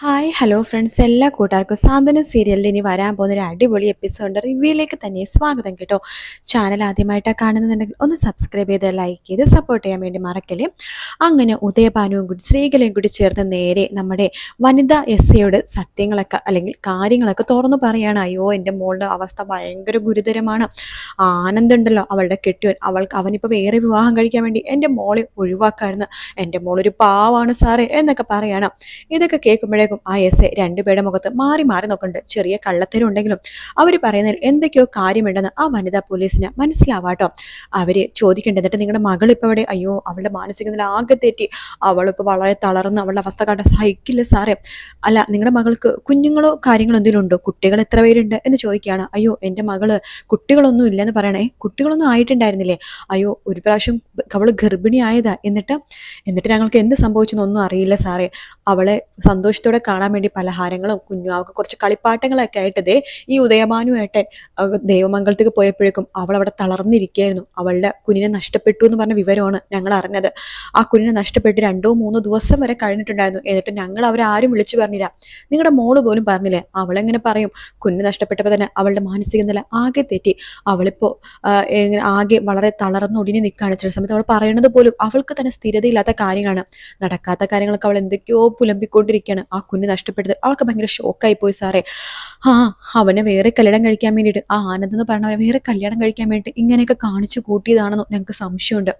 Hi hello friends, എല്ലാ കൂട്ടുകാർക്കും സാന്ത്വനം സീരിയലിൽ ഇനി വരാൻ പോകുന്ന ഒരു അടിപൊളി എപ്പിസോഡ് റിവ്യൂയിലേക്ക് തന്നെ സ്വാഗതം കേട്ടോ. ചാനൽ ആദ്യമായിട്ടാണ് കാണുന്നുണ്ടെങ്കിൽ ഒന്ന് സബ്സ്ക്രൈബ് ചെയ്ത് ലൈക്ക് ചെയ്ത് സപ്പോർട്ട് ചെയ്യാൻ വേണ്ടി മറക്കല്ലേ. അങ്ങനെ ഉദയഭാനുവും കൂടി ശ്രീകലയും കൂടി ചേർന്ന് നേരെ നമ്മുടെ വനിതാ എസ്ഐയോട് സത്യങ്ങളൊക്കെ അല്ലെങ്കിൽ കാര്യങ്ങളൊക്കെ തുറന്നു പറയാണ്. അയ്യോ, എൻ്റെ മോളുടെ അവസ്ഥ ഭയങ്കര ഗുരുതരമാണ്. ആനന്ദുണ്ടല്ലോ അവളുടെ കെട്ടിയവൻ, അവനിപ്പോൾ വേറെ വിവാഹം കഴിക്കാൻ വേണ്ടി എൻ്റെ മോളെ ഒഴിവാക്കായിരുന്നു. എൻ്റെ മോളൊരു പാവാണ് സാറേ എന്നൊക്കെ പറയണം. ഇതൊക്കെ കേൾക്കുമ്പോഴേക്കും ആ എസ് എ രണ്ടുപേരുടെ മുഖത്ത് മാറി മാറി നോക്കുന്നുണ്ട്. ചെറിയ കള്ളത്തരം ഉണ്ടെങ്കിലും അവർ പറയുന്നതിൽ എന്തൊക്കെയോ കാര്യമുണ്ടെന്ന് ആ വനിതാ പോലീസിന് മനസ്സിലാവാട്ടോ. അവര് ചോദിക്കേണ്ടത്, എന്നിട്ട് നിങ്ങളുടെ മകൾ ഇപ്പോൾ എവിടെ? അയ്യോ, അവളുടെ മാനസിക നില ആകെ തെറ്റി, അവളിപ്പോൾ വളരെ തളർന്ന് അവളുടെ അവസ്ഥ കണ്ട സഹിക്കില്ല സാറേ. അല്ല, നിങ്ങളുടെ മകൾക്ക് കുഞ്ഞുങ്ങളോ കാര്യങ്ങളോ എന്തെങ്കിലും ഉണ്ടോ? കുട്ടികൾ എത്ര പേരുണ്ട് എന്ന് ചോദിക്കുകയാണ്. അയ്യോ, എൻ്റെ മകള് കുട്ടികളൊന്നും ഇല്ലെന്ന് പറയണേ. കുട്ടികളൊന്നും ആയിട്ടുണ്ടായിരുന്നില്ലേ? അയ്യോ, ഒരു പ്രാവശ്യം അവള് ഗർഭിണിയായതാ. എന്നിട്ട് ഞങ്ങൾക്ക് എന്ത് സംഭവിച്ചെന്നൊന്നും അറിയില്ല സാറേ. അവളെ സന്തോഷത്തോടെ കാണാൻ വേണ്ടി പലഹാരങ്ങളും അവൾക്ക് കുറച്ച് കളിപ്പാട്ടങ്ങളൊക്കെ ആയിട്ട് ഈ ഉദയഭാനുവേട്ടൻ ദേവമംഗലത്തേക്ക് പോയപ്പോഴേക്കും അവൾ അവിടെ തളർന്നിരിക്കുകയായിരുന്നു. അവളുടെ കുഞ്ഞിനെ നഷ്ടപ്പെട്ടു എന്ന് പറഞ്ഞ വിവരമാണ് ഞങ്ങൾ അറിഞ്ഞത്. ആ കുഞ്ഞിനെ നഷ്ടപ്പെട്ട് 2-3 ദിവസം വരെ കഴിഞ്ഞിട്ടുണ്ടായിരുന്നു. എന്നിട്ട് ഞങ്ങൾ അവരെ ആരും വിളിച്ചു പറഞ്ഞില്ല. നിങ്ങളുടെ മോള് പോലും പറഞ്ഞില്ലേ? അവളെങ്ങനെ പറയും? കുഞ്ഞ് നഷ്ടപ്പെട്ടപ്പോൾ തന്നെ അവളുടെ മാനസിക നില ആകെ തെറ്റി. അവളിപ്പോ ആകെ വളരെ തളർന്നൊടിഞ്ഞ് നിൽക്കുകയാണ്. ചില സമയത്ത് അവൾ പറയുന്നത് പോലും അവൾക്ക് തന്നെ സ്ഥിരതയില്ലാത്ത കാര്യങ്ങളാണ്. നടക്കാത്ത കാര്യങ്ങളൊക്കെ അവൾ എന്തൊക്കെയോ പുലമ്പിക്കൊണ്ടിരിക്കുകയാണ്. ആ കുഞ്ഞ് നഷ്ടപ്പെട്ടത് അവൾക്ക് ഭയങ്കര ഷോക്കായി പോയി സാറേ. ആ അവനെ വേറെ കല്യാണം കഴിക്കാൻ വേണ്ടിയിട്ട്, ആ ആനന്ദ് എന്ന് പറഞ്ഞവനെ വേറെ കല്യാണം കഴിക്കാൻ വേണ്ടിയിട്ട് ഇങ്ങനെയൊക്കെ കാണിച്ചു കൂട്ടിയതാണെന്നോ ഞങ്ങൾക്ക് സംശയമുണ്ട്.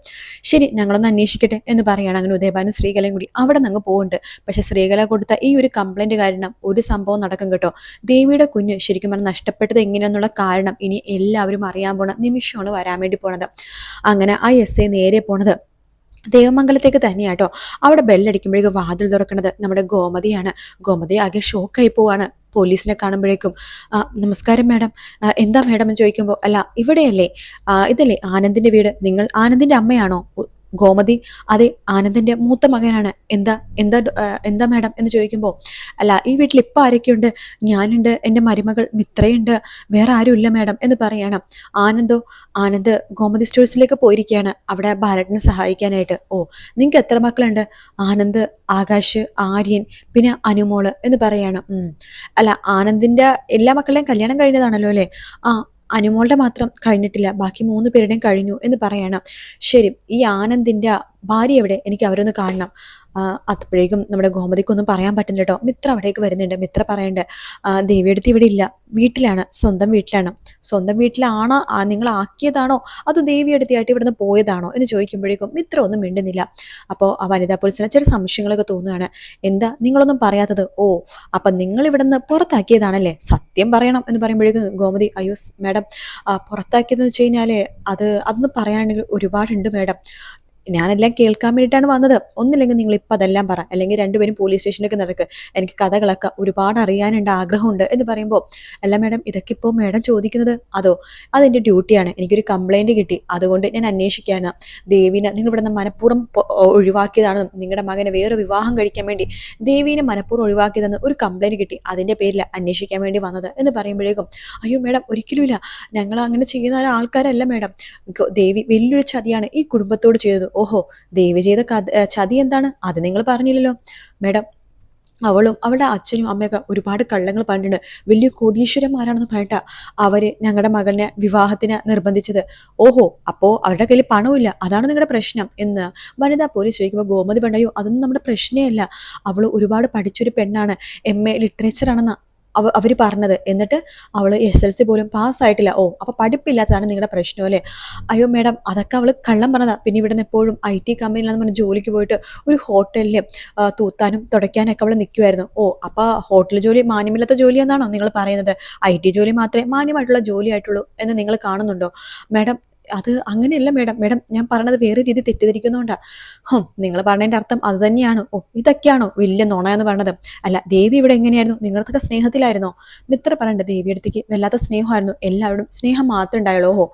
ശരി, ഞങ്ങളൊന്ന് അന്വേഷിക്കട്ടെ എന്ന് പറയുകയാണ്. അങ്ങനെ ഉദയഭാനും ശ്രീകലയും കൂടി അവിടെ നിന്ന് പോകുന്നുണ്ട്. പക്ഷെ ശ്രീകല കൊടുത്ത ഈ ഒരു കംപ്ലൈന്റ് കാരണം ഒരു സംഭവം നടക്കും കേട്ടോ. ദേവിയുടെ കുഞ്ഞ് ശരിക്കും പറഞ്ഞാൽ നഷ്ടപ്പെട്ടത് എങ്ങനെയെന്നുള്ള കാരണം ഇനി എല്ലാവരും അറിയാൻ പോണ നിമിഷമാണ് വരാൻ വേണ്ടി പോണത്. അങ്ങനെ ആ എസ് ഐ നേരെ പോണത് ദേവമംഗലത്തേക്ക് തന്നെയാട്ടോ. അവിടെ ബെല്ലടിക്കുമ്പോഴേക്കും വാതിൽ തുറക്കുന്നത് നമ്മുടെ ഗോമതിയാണ്. ഗോമതി ആകെ ഷോക്കായി പോവാണ് പോലീസിനെ കാണുമ്പോഴേക്കും. നമസ്കാരം മാഡം. എന്താ മാഡം എന്ന് ചോദിക്കുമ്പോൾ, അല്ല ഇവിടെയല്ലേ, ഇതല്ലേ ആനന്ദിന്റെ വീട്? നിങ്ങൾ ആനന്ദിന്റെ അമ്മയാണോ? ഗോമതി, അതെ, ആനന്ദിന്റെ മൂത്ത മകനാണ്. എന്താ എന്താ എന്താ മാഡം എന്ന് ചോദിക്കുമ്പോൾ, അല്ല ഈ വീട്ടിൽ ഇപ്പം ആരൊക്കെയുണ്ട്? ഞാനുണ്ട്, എൻ്റെ മരുമകൾ മിത്രയുണ്ട്, വേറെ ആരും ഇല്ല മാഡം എന്ന് പറയണം. ആനന്ദ് ഗോമതി സ്റ്റോഴ്സിലേക്ക് പോയിരിക്കുകയാണ്, അവിടെ ബാലറ്റിനെ സഹായിക്കാനായിട്ട്. ഓ, നിങ്ങൾക്ക് എത്ര മക്കളുണ്ട്? ആനന്ദ്, ആകാശ്, ആര്യൻ, പിന്നെ അനുമോള് എന്ന് പറയാണ്. അല്ല, ആനന്ദിന്റെ എല്ലാ മക്കളുടെയും കല്യാണം കഴിഞ്ഞതാണല്ലോ അല്ലേ? ആ, അനുമോളുടെ മാത്രം കഴിഞ്ഞിട്ടില്ല, ബാക്കി 3 പേരുടെയും കഴിഞ്ഞു എന്ന് പറയണം. ശരി, ഈ ആനന്ദിന്റെ ഭാര്യ എവിടെ? എനിക്ക് അവരൊന്ന് കാണണം. അപ്പോഴേക്കും നമ്മുടെ ഗോമതിക്കൊന്നും പറയാൻ പറ്റുന്നില്ല കേട്ടോ. മിത്ര അവിടേക്ക് വരുന്നുണ്ട്. മിത്ര പറയണ്ട്, ദേവിയെടുത്ത് ഇവിടെ ഇല്ല, വീട്ടിലാണ്, സ്വന്തം വീട്ടിലാണ്. സ്വന്തം വീട്ടിലാണോ? നിങ്ങൾ ആക്കിയതാണോ അതോ ദേവിയെടുത്തിയായിട്ട് ഇവിടുന്ന് പോയതാണോ എന്ന് ചോദിക്കുമ്പോഴേക്കും മിത്ര ഒന്നും മിണ്ടുന്നില്ല. അപ്പോൾ ആ വനിതാ പോലീസിന് ചില സംശയങ്ങളൊക്കെ തോന്നുകയാണ്. എന്താ നിങ്ങളൊന്നും പറയാത്തത്? ഓ, അപ്പം നിങ്ങൾ ഇവിടുന്ന് പുറത്താക്കിയതാണല്ലേ? സത്യം പറയണം എന്ന് പറയുമ്പോഴേക്കും ഗോമതി, അയ്യോ മാഡം, പുറത്താക്കിയതെന്ന് വെച്ച് കഴിഞ്ഞാൽ അതൊന്ന് പറയാനുണ്ടെങ്കിൽ ഒരുപാടുണ്ട് മാഡം. ഞാനെല്ലാം കേൾക്കാൻ വേണ്ടിയിട്ടാണ് വന്നത്. ഒന്നില്ലെങ്കിൽ നിങ്ങൾ ഇപ്പം അതെല്ലാം പറ, അല്ലെങ്കിൽ രണ്ടുപേരും പോലീസ് സ്റ്റേഷനിലേക്ക് നടക്കുക. എനിക്ക് കഥകളൊക്കെ ഒരുപാട് അറിയാനുണ്ട്, ആഗ്രഹമുണ്ട് എന്ന് പറയുമ്പോൾ, അല്ല മാഡം, ഇതൊക്കെ ഇപ്പോൾ മാഡം ചോദിക്കുന്നത്? അതെൻ്റെ ഡ്യൂട്ടിയാണ്. എനിക്കൊരു കംപ്ലൈൻറ്റ് കിട്ടി, അതുകൊണ്ട് ഞാൻ അന്വേഷിക്കുകയാണ്. ദേവീനെ നിങ്ങൾ ഇവിടെ നിന്ന് മനഃപൂർവ്വം ഒഴിവാക്കിയതാണെന്നും നിങ്ങളുടെ മകനെ വേറെ വിവാഹം കഴിക്കാൻ വേണ്ടി ദേവീനെ മനഃപൂർവ്വം ഒഴിവാക്കിയതെന്ന് ഒരു കംപ്ലൈൻറ്റ് കിട്ടി, അതിൻ്റെ പേരിൽ അന്വേഷിക്കാൻ വേണ്ടി വന്നത് എന്ന് പറയുമ്പോഴേക്കും, അയ്യോ മാഡം, ഒരിക്കലുമില്ല, ഞങ്ങൾ അങ്ങനെ ചെയ്യുന്ന ആൾക്കാരല്ല മാഡം. ദേവി വലിയൊരു ചതിയാണ് ഈ കുടുംബത്തോട് ചെയ്തത്. ഓഹോ, ദേവി ചെയ്ത ചതി എന്താണ്? അത് നിങ്ങൾ പറഞ്ഞില്ലല്ലോ മാഡം. അവളും അവളുടെ അച്ഛനും അമ്മയൊക്കെ ഒരുപാട് കള്ളങ്ങൾ പറഞ്ഞിട്ടുണ്ട്. വലിയ കോടീശ്വരന്മാരാണെന്ന് പറഞ്ഞിട്ടാ അവര് ഞങ്ങളുടെ മകനെ വിവാഹത്തിന് നിർബന്ധിച്ചത്. ഓഹോ, അപ്പോ അവരുടെ കയ്യിൽ പണമില്ല, അതാണ് നിങ്ങളുടെ പ്രശ്നം എന്ന് വനിതാ പോലീസ് ചോദിക്കുമ്പോൾ ഗോമതി പണ്ടയോ അതൊന്നും നമ്മുടെ പ്രശ്നമേ അല്ല. അവൾ ഒരുപാട് പഠിച്ചൊരു പെണ്ണാണ്, MA ലിറ്ററേച്ചർ ആണെന്ന് അവർ പറഞ്ഞത്. എന്നിട്ട് അവൾ SLC പോലും പാസ്സായിട്ടില്ല. ഓ, അപ്പോൾ പഠിപ്പില്ലാത്തതാണ് നിങ്ങളുടെ പ്രശ്നം അല്ലേ? അയ്യോ മാഡം, അതൊക്കെ അവൾ കള്ളം പറഞ്ഞതാ. പിന്നെ ഇവിടെ നിന്ന് എപ്പോഴും IT കമ്പനിയിലാണെന്ന് പറഞ്ഞ് ജോലിക്ക് പോയിട്ട് ഒരു ഹോട്ടലിൽ തൂത്താനും തുടയ്ക്കാനൊക്കെ അവൾ നിൽക്കുമായിരുന്നു. ഓ, അപ്പോൾ ഹോട്ടൽ ജോലി മാന്യമില്ലാത്ത ജോലിയെന്നാണോ നിങ്ങൾ പറയുന്നത്? IT ജോലി മാത്രമേ മാന്യമായിട്ടുള്ള ജോലിയായിട്ടുള്ളൂ എന്ന് നിങ്ങൾ കാണുന്നുണ്ടോ മാഡം? അത് അങ്ങനെയല്ല മാഡം. മാഡം, ഞാൻ പറഞ്ഞത് വേറെ രീതി തെറ്റിദ്ധരിക്കുന്നതുകൊണ്ടാ. നിങ്ങൾ പറഞ്ഞതിൻ്റെ അർത്ഥം അത് തന്നെയാണ്. ഓ, ഇതൊക്കെയാണോ വലിയ നുണയെന്ന് പറഞ്ഞത്? അല്ല, ദേവി ഇവിടെ എങ്ങനെയായിരുന്നു? നിങ്ങളതൊക്കെ സ്നേഹത്തിലായിരുന്നോ? മിത്ര പറയണ്ട, ദേവിയുടെ അടുത്തേക്ക് വല്ലാത്ത സ്നേഹമായിരുന്നു, എല്ലാവരും സ്നേഹം മാത്രമേ ഉണ്ടായുള്ളൂ. ഓഹോ,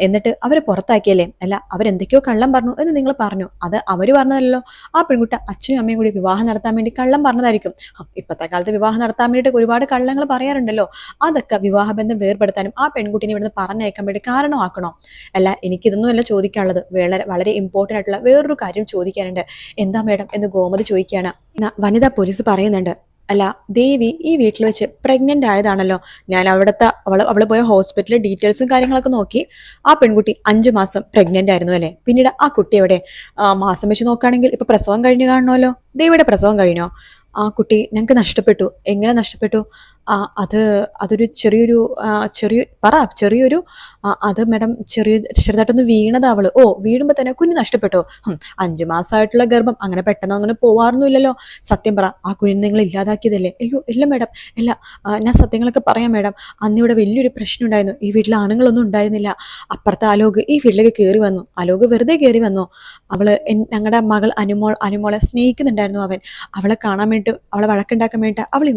എന്നിട്ട് അവരെ പുറത്താക്കിയല്ലേ? അല്ല, അവരെന്തൊക്കെയോ കള്ളം പറഞ്ഞു എന്ന് നിങ്ങൾ പറഞ്ഞു. അത് അവർ പറഞ്ഞതല്ലോ. ആ പെൺകുട്ടി അച്ഛനും അമ്മയും കൂടി വിവാഹം നടത്താൻ വേണ്ടി കള്ളം പറഞ്ഞതായിരിക്കും. ഇപ്പോഴത്തെ കാലത്ത് വിവാഹം നടത്താൻ വേണ്ടിയിട്ട് ഒരുപാട് കള്ളങ്ങൾ പറയാറുണ്ടല്ലോ. അതൊക്കെ വിവാഹബന്ധം വേർപെടുത്താനും ആ പെൺകുട്ടിനെ ഇവിടുന്ന് പറഞ്ഞയക്കാൻ വേണ്ടി കാരണമാക്കണോ? അല്ല, എനിക്കിതൊന്നും അല്ല ചോദിക്കാനുള്ളത്. വളരെ വളരെ ഇമ്പോർട്ടൻ്റ് ആയിട്ടുള്ള വേറൊരു കാര്യം ചോദിക്കാനുണ്ട്. എന്താ മാഡം എന്ന് ഗോമതി ചോദിക്കുകയാണ്. വനിതാ പോലീസ് പറയുന്നുണ്ട്, അല്ല, ദേവി ഈ വീട്ടിൽ വെച്ച് പ്രഗ്നന്റ് ആയതാണല്ലോ. ഞാൻ അവിടുത്തെ അവള് പോയ ഹോസ്പിറ്റലിലെ ഡീറ്റെയിൽസും കാര്യങ്ങളൊക്കെ നോക്കി. ആ പെൺകുട്ടി 5 മാസം പ്രഗ്നന്റ് ആയിരുന്നു അല്ലേ? പിന്നീട് ആ കുട്ടി എവിടെ? മാസം വെച്ച് നോക്കുകയാണെങ്കിൽ ഇപ്പൊ പ്രസവം കഴിഞ്ഞു കാണണമല്ലോ. ദേവിയുടെ പ്രസവം കഴിഞ്ഞോ? ആ കുട്ടി ഞങ്ങൾക്ക് നഷ്ടപ്പെട്ടു. എങ്ങനെ നഷ്ടപ്പെട്ടു? ആ അത് അതൊരു ചെറിയൊരു ചെറിയൊരു അത് മാഡം ചെറുതായിട്ടൊന്ന് വീണതാ അവള്. ഓ, വീഴുമ്പോ തന്നെ കുഞ്ഞ് നഷ്ടപ്പെട്ടോ? 5 മാസമായിട്ടുള്ള ഗർഭം അങ്ങനെ പെട്ടെന്ന് അങ്ങനെ പോവാറൊന്നുമില്ലല്ലോ. സത്യം പറ, ആ കുഞ്ഞിനെ നിങ്ങൾ ഇല്ലാതാക്കിയതല്ലേ? അയ്യോ ഇല്ല മാഡം, ഇല്ല. ഞാൻ സത്യങ്ങളൊക്കെ പറയാം മാഡം. അന്നിവിടെ വലിയൊരു പ്രശ്നം ഉണ്ടായിരുന്നു. ഈ വീട്ടിൽ ആണുങ്ങളൊന്നും ഉണ്ടായിരുന്നില്ല. അപ്പുറത്തെ അലോക് ഈ വീട്ടിലേക്ക് കയറി വന്നു. അലോക് വെറുതെ കയറി വന്നു. ഞങ്ങളുടെ മകൾ അനുമോളെ സ്നേഹിക്കുന്നുണ്ടായിരുന്നു അവൻ. അവളെ കാണാൻ വേണ്ടിയിട്ട്, അവളെ വഴക്കുണ്ടാക്കാൻ വേണ്ടിയിട്ട് അവൻ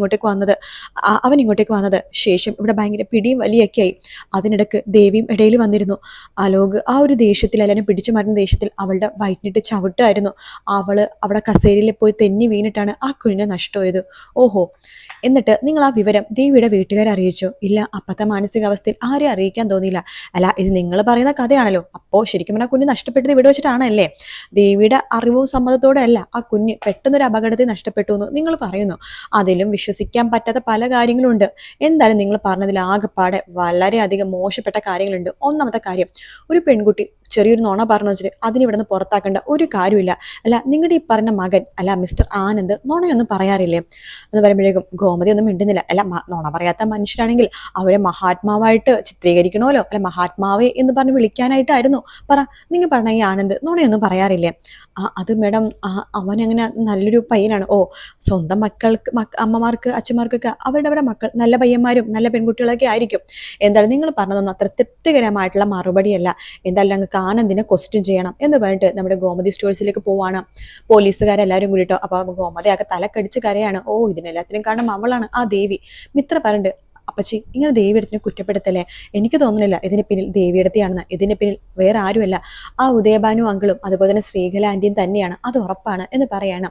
ഇങ്ങോട്ടേക്ക് വന്നത്. ശേഷം ഇവിടെ ഭയങ്കര പിടിയും വലിയൊക്കെ ആയി. അതിനിടക്ക് ദേവിയും ഇടയിൽ വന്നിരുന്നു. അലോക് ആ ഒരു ദേഷ്യത്തിൽ, എല്ലാവരും പിടിച്ചു മാറ്റുന്ന ദേഷ്യത്തിൽ അവളുടെ വയറ്റിനിട്ട് ചവിട്ടായിരുന്നു. അവിടെ കസേരയിൽ പോയി തെന്നി വീണിട്ടാണ് ആ കുഞ്ഞിനെ നഷ്ടമായത്. ഓഹോ, എന്നിട്ട് നിങ്ങൾ ആ വിവരം ദേവിയുടെ വീട്ടുകാരെ അറിയിച്ചോ? ഇല്ല, അപ്പത്തെ മാനസികാവസ്ഥയിൽ ആരെയും അറിയിക്കാൻ തോന്നിയില്ല. അല്ല, ഇത് നിങ്ങൾ പറയുന്ന കഥയാണല്ലോ. അപ്പോൾ ശരിക്കും പറഞ്ഞാൽ കുഞ്ഞ് നഷ്ടപ്പെട്ടത് ഇവിടെ വെച്ചിട്ടാണല്ലേ? ദേവിയുടെ അറിവും സമ്മതത്തോടെ അല്ല ആ കുഞ്ഞ് പെട്ടെന്നൊരു അപകടത്തിൽ നഷ്ടപ്പെട്ടു എന്ന് നിങ്ങൾ പറയുന്നു. അതിലും വിശ്വസിക്കാൻ പറ്റാത്ത പല കാര്യങ്ങളുണ്ട്. എന്തായാലും നിങ്ങൾ പറഞ്ഞതിൽ ആകെപ്പാടെ വളരെയധികം മോശപ്പെട്ട കാര്യങ്ങളുണ്ട്. ഒന്നാമത്തെ കാര്യം, ഒരു പെൺകുട്ടി ചെറിയൊരു നുണ പറഞ്ഞു വെച്ചിട്ട് അതിനിവിടെ നിന്ന് പുറത്താക്കേണ്ട ഒരു കാര്യമില്ല. അല്ല, നിങ്ങളുടെ ഈ പറഞ്ഞ മകൻ അല്ല മിസ്റ്റർ ആനന്ദ് നുണയൊന്നും പറയാറില്ലേ എന്ന് പറയുമ്പോഴേക്കും ഗോമതി ഒന്നും മിണ്ടുന്നില്ല. അല്ല, നുണ പറയാത്ത മനുഷ്യരാണെങ്കിൽ അവരെ മഹാത്മാവായിട്ട് ചിത്രീകരിക്കണമല്ലോ. അല്ല, മഹാത്മാവേ എന്ന് പറഞ്ഞ് വിളിക്കാനായിട്ടായിരുന്നു. നിങ്ങൾ പറഞ്ഞ ഈ ആനന്ദ് നുണയൊന്നും പറയാറില്ലേ? അത് മാഡം, അവനങ്ങനെ നല്ലൊരു പയ്യനാണ്. ഓ, സ്വന്തം അമ്മമാർക്ക് അച്ഛന്മാർക്കൊക്കെ അവരുടെ മക്കൾ നല്ല പയ്യന്മാരും നല്ല പെൺകുട്ടികളൊക്കെ ആയിരിക്കും. എന്തായാലും നിങ്ങൾ പറഞ്ഞതൊന്നും അത്ര തൃപ്തികരമായിട്ടുള്ള മറുപടിയല്ല. എന്തായാലും ഞങ്ങൾക്ക് ആനന്ദിനെ ക്വസ്റ്റ്യൻ ചെയ്യണം എന്ന് പറഞ്ഞിട്ട് നമ്മുടെ ഗോമതി സ്റ്റോഴ്സിലേക്ക് പോവാണ് പോലീസുകാരെല്ലാവരും കൂടിട്ടോ. അപ്പൊ ഗോമതിയൊക്കെ തലക്കടിച്ച് കരയാണ്. ഓ, ഇതിനെല്ലാത്തിനും കാരണം അവളാണ് ആ ദേവി. മിത്ര പറഞ്ഞിട്ട്, അപ്പച്ചി ഇങ്ങനെ ദേവിയെടുത്തിനെ കുറ്റപ്പെടുത്തല്ലേ? എനിക്ക് തോന്നുന്നില്ല ഇതിന് പിന്നിൽ ദേവിയെടുത്തിയാണെന്ന്. ഇതിന് പിന്നിൽ വേറെ ആരുമല്ല, ആ ഉദയഭാനു അങ്കിളും അതുപോലെ തന്നെ ശ്രീകല ആന്റിയും തന്നെയാണ്, അത് ഉറപ്പാണ് എന്ന് പറയാണ്.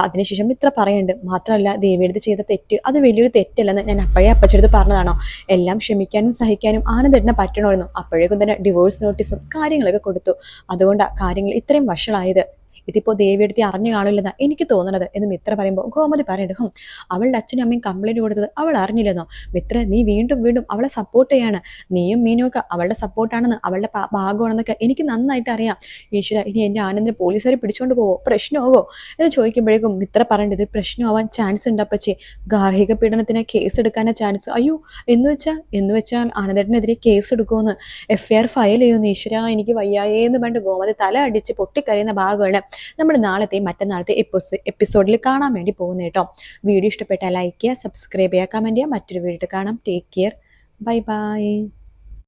അതിനുശേഷം ഇത്ര പറയുന്നുണ്ട്. മാത്രമല്ല, ദേവിയെടുത്ത് ചെയ്ത തെറ്റ് അത് വലിയൊരു തെറ്റല്ലെന്ന് ഞാൻ അപ്പോഴേ അപ്പച്ചെടുത്ത് പറഞ്ഞതാണോ? എല്ലാം ക്ഷമിക്കാനും സഹിക്കാനും ആനന്ദേട്ടനെ പറ്റണമായിരുന്നു. അപ്പോഴേക്കും തന്നെ ഡിവോഴ്സ് നോട്ടീസും കാര്യങ്ങളൊക്കെ കൊടുത്തു. അതുകൊണ്ടാണ് കാര്യങ്ങൾ ഇത്രയും വഷളായത്. ഇതിപ്പോ ദേവിയെടുത്തി അറിഞ്ഞു കാണില്ലെന്നാ എനിക്ക് തോന്നണത് എന്ന് മിത്ര പറയുമ്പോൾ ഗോമതി പറയണ്ടു, അവളുടെ അച്ഛനും അമ്മയും കംപ്ലൈന്റ് കൊടുത്തത് അവൾ അറിഞ്ഞില്ലെന്നോ? മിത്ര, നീ വീണ്ടും വീണ്ടും അവളെ സപ്പോർട്ട് ചെയ്യാണ്. നീയും മീനും ഒക്കെ അവളുടെ സപ്പോർട്ടാണെന്ന്, അവളുടെ ഭാഗമാണെന്നൊക്കെ എനിക്ക് നന്നായിട്ട് അറിയാം. ഈശ്വര, ഇനി എന്റെ ആനന്ദിനെ പോലീസുകാർ പിടിച്ചോണ്ട് പോവോ? പ്രശ്നമാകോ എന്ന് ചോദിക്കുമ്പോഴേക്കും മിത്ര പറയേണ്ടത്, പ്രശ്നമാവാൻ ചാൻസ് ഉണ്ട് അപ്പച്ചി. ഗാർഹിക പീഡനത്തിന് കേസ് എടുക്കാനാ ചാൻസ്. അയ്യോ, എന്ന് വെച്ചാൽ ആനന്ദേട്ടനെതിരെ കേസ് എടുക്കുമെന്ന്, FIR ഫയൽ ചെയ്യുമെന്ന്. ഈശ്വര, എനിക്ക് വയ്യായെന്ന് പണ്ട് ഗോമതി തല അടിച്ച് പൊട്ടിക്കരയുന്ന ഭാഗമാണ് നമ്മൾ നാളത്തെയും മറ്റന്നാളത്തെ എപ്പിസോഡിൽ കാണാൻ വേണ്ടി പോകുന്നത് കേട്ടോ. വീഡിയോ ഇഷ്ടപ്പെട്ടാൽ ലൈക്ക് ചെയ്യുക, സബ്സ്ക്രൈബ് ചെയ്യുക, കമന്റ് ചെയ്യുക. മറ്റൊരു വീഡിയോ കാണാം. Take care, bye bye.